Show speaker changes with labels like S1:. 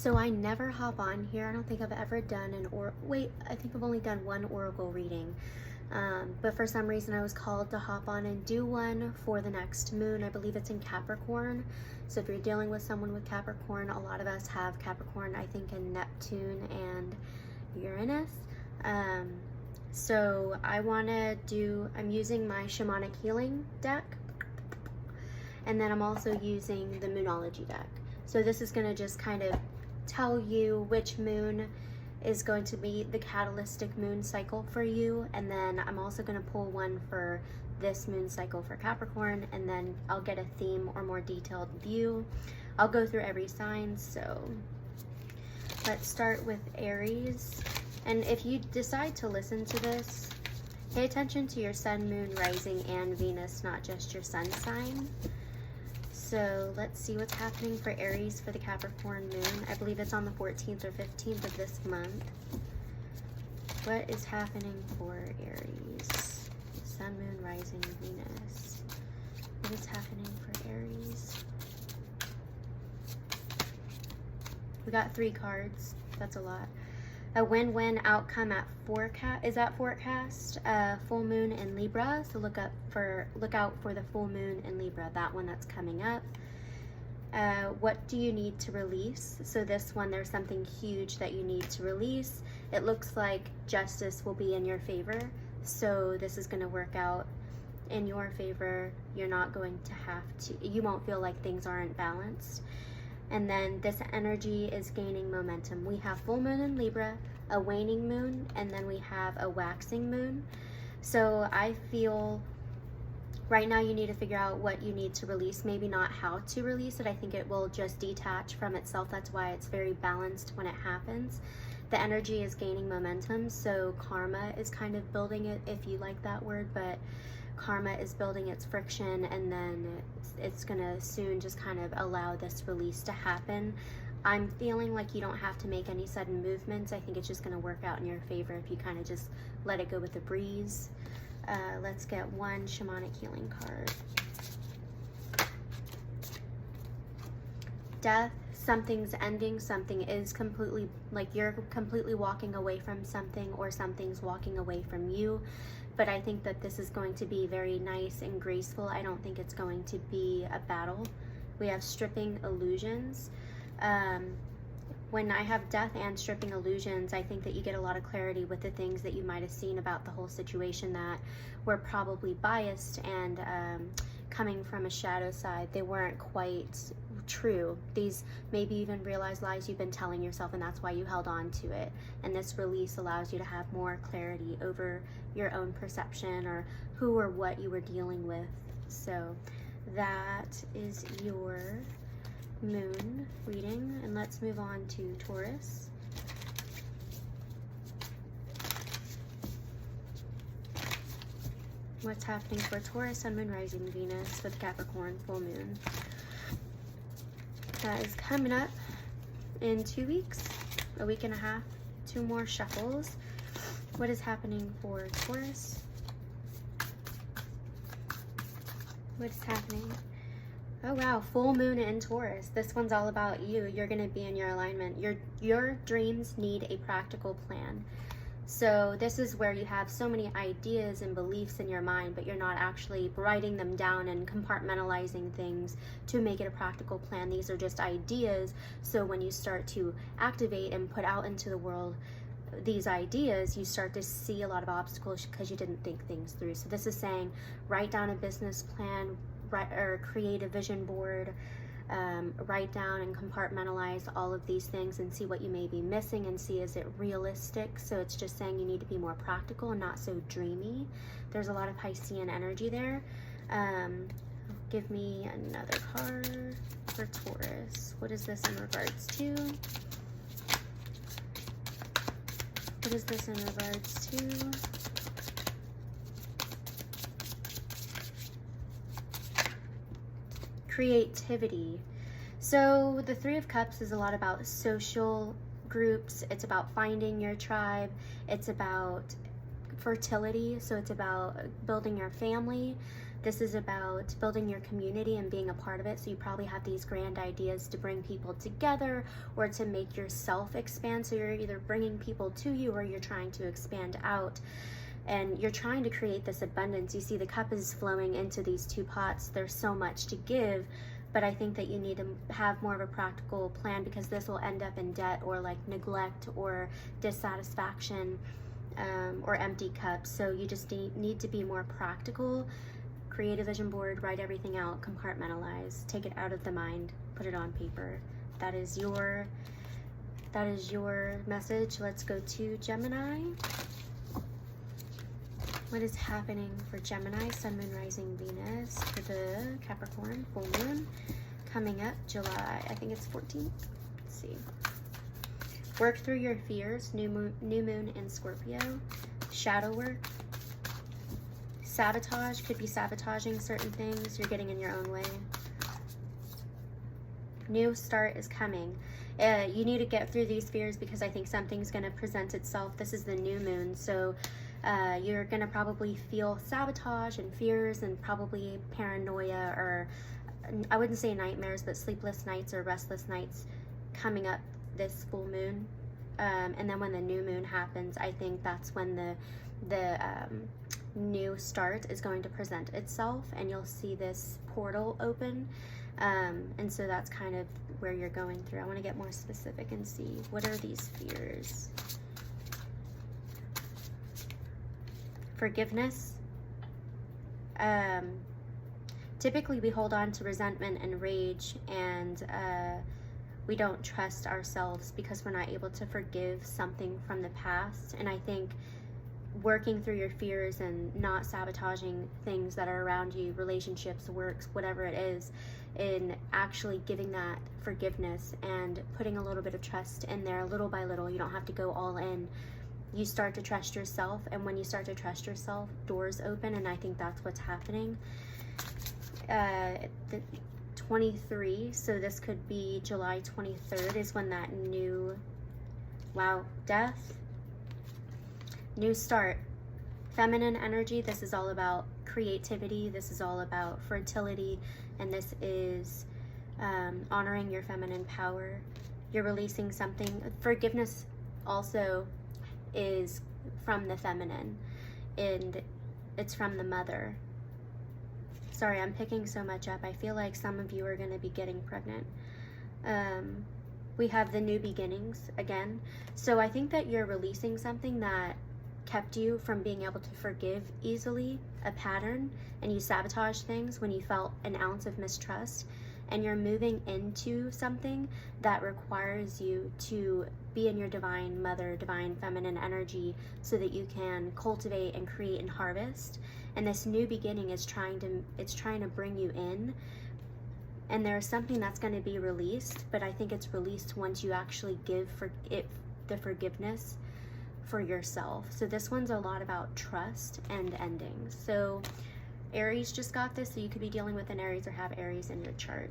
S1: So I never hop on here. I don't think I've ever done I think I've only done one oracle reading. But for some reason I was called to hop on and do one for the next moon. I believe it's in Capricorn. So if you're dealing with someone with Capricorn, a lot of us have Capricorn, I think, in Neptune and Uranus. So I'm using my shamanic healing deck, and then I'm also using the Moonology deck. So this is going to just kind of tell you which moon is going to be the catalytic moon cycle for you, and then I'm also going to pull one for this moon cycle for Capricorn, and then I'll get a theme or more detailed view. I'll go through every sign. So let's start with Aries. And if you decide to listen to this, pay attention to your sun, moon, rising, and Venus, not just your sun sign. So let's see what's happening for Aries for the Capricorn moon. I believe it's on the 14th or 15th of this month. What is happening for Aries? Sun, moon, rising, Venus. What is happening for Aries? We got 3 cards. That's a lot. A win-win outcome at forecast. Full moon in Libra, so look out for the full moon in Libra, that one that's coming up. What do you need to release? So this one, there's something huge that you need to release. It looks like justice will be in your favor, so this is going to work out in your favor. You're not going to you won't feel like things aren't balanced. And then this energy is gaining momentum. We have full moon in Libra, a waning moon, and then we have a waxing moon. So I feel right now you need to figure out what you need to release, maybe not how to release it. I think it will just detach from itself. That's why it's very balanced when it happens. The energy is gaining momentum, so karma is kind of building it, if you like that word, but karma is building its friction, and then it's gonna soon just kind of allow this release to happen. I'm feeling like you don't have to make any sudden movements. I think it's just gonna work out in your favor if you kind of just let it go with the breeze. Let's get one shamanic healing card. Death. Something's ending, something is completely, like you're completely walking away from something, or something's walking away from you. But I think that this is going to be very nice and graceful. I don't think it's going to be a battle. We have stripping illusions. When I have death and stripping illusions, I think that you get a lot of clarity with the things that you might have seen about the whole situation that were probably biased and coming from a shadow side. They weren't quite true. These maybe even realized lies you've been telling yourself, and that's why you held on to it. And this release allows you to have more clarity over your own perception or who or what you were dealing with. So that is your moon reading, and let's move on to Taurus. What's happening for Taurus, sun, moon, rising, Venus with Capricorn full moon? That is coming up in 2 weeks, a week and a half, 2 more shuffles. What is happening for Taurus? What's happening? Oh wow, full moon in Taurus. This one's all about you. You're going to be in your alignment. Your dreams need a practical plan. So this is where you have so many ideas and beliefs in your mind, but you're not actually writing them down and compartmentalizing things to make it a practical plan. These are just ideas. So when you start to activate and put out into the world these ideas, you start to see a lot of obstacles because you didn't think things through. So this is saying write down a business plan, or create a vision board, write down and compartmentalize all of these things and see what you may be missing and see, is it realistic? So it's just saying you need to be more practical and not so dreamy. There's a lot of Piscean energy there. Give me another card for Taurus. What is this in regards to? What is this in regards to? Creativity. So the Three of Cups is a lot about social groups. It's about finding your tribe. It's about fertility. So it's about building your family. This is about building your community and being a part of it. So you probably have these grand ideas to bring people together or to make yourself expand. So you're either bringing people to you or you're trying to expand out. And you're trying to create this abundance. You see the cup is flowing into these two pots. There's so much to give, but I think that you need to have more of a practical plan, because this will end up in debt or like neglect or dissatisfaction, or empty cups. So you just need to be more practical. Create a vision board, write everything out, compartmentalize, take it out of the mind, put it on paper. That is your message. Let's go to Gemini. What is happening for Gemini, Sun, Moon, Rising, Venus, for the Capricorn full moon coming up July, I think it's 14th. Let's see. Work through your fears, new moon in Scorpio. Shadow work. Sabotage, could be sabotaging certain things. You're getting in your own way. New start is coming. You need to get through these fears, because I think something's going to present itself. This is the new moon, so you're going to probably feel sabotage and fears and probably paranoia, or I wouldn't say nightmares, but sleepless nights or restless nights coming up this full moon. And then when the new moon happens, I think that's when the new start is going to present itself, and you'll see this portal open. And so that's kind of where you're going through. I want to get more specific and see, what are these fears? Forgiveness. Typically we hold on to resentment and rage, and we don't trust ourselves because we're not able to forgive something from the past. And I think working through your fears and not sabotaging things that are around you, relationships, works, whatever it is, in actually giving that forgiveness and putting a little bit of trust in there, little by little. You don't have to go all in. You start to trust yourself, and when you start to trust yourself, doors open, and I think that's what's happening. The 23, so this could be July 23rd is when that new, death, new start. Feminine energy, this is all about creativity, this is all about fertility, and this is honoring your feminine power. You're releasing something. Forgiveness also is from the feminine, and it's from the mother. Sorry, I'm picking so much up. I feel like some of you are going to be getting pregnant. We have the new beginnings again. So I think that you're releasing something that kept you from being able to forgive easily, a pattern, and you sabotage things when you felt an ounce of mistrust, and you're moving into something that requires you to be in your divine mother, divine feminine energy, so that you can cultivate and create and harvest. And this new beginning is trying to bring you in, and there's something that's going to be released, but I think it's released once you actually give the forgiveness for yourself. So this one's a lot about trust and endings. So Aries just got this, so you could be dealing with an Aries or have Aries in your chart.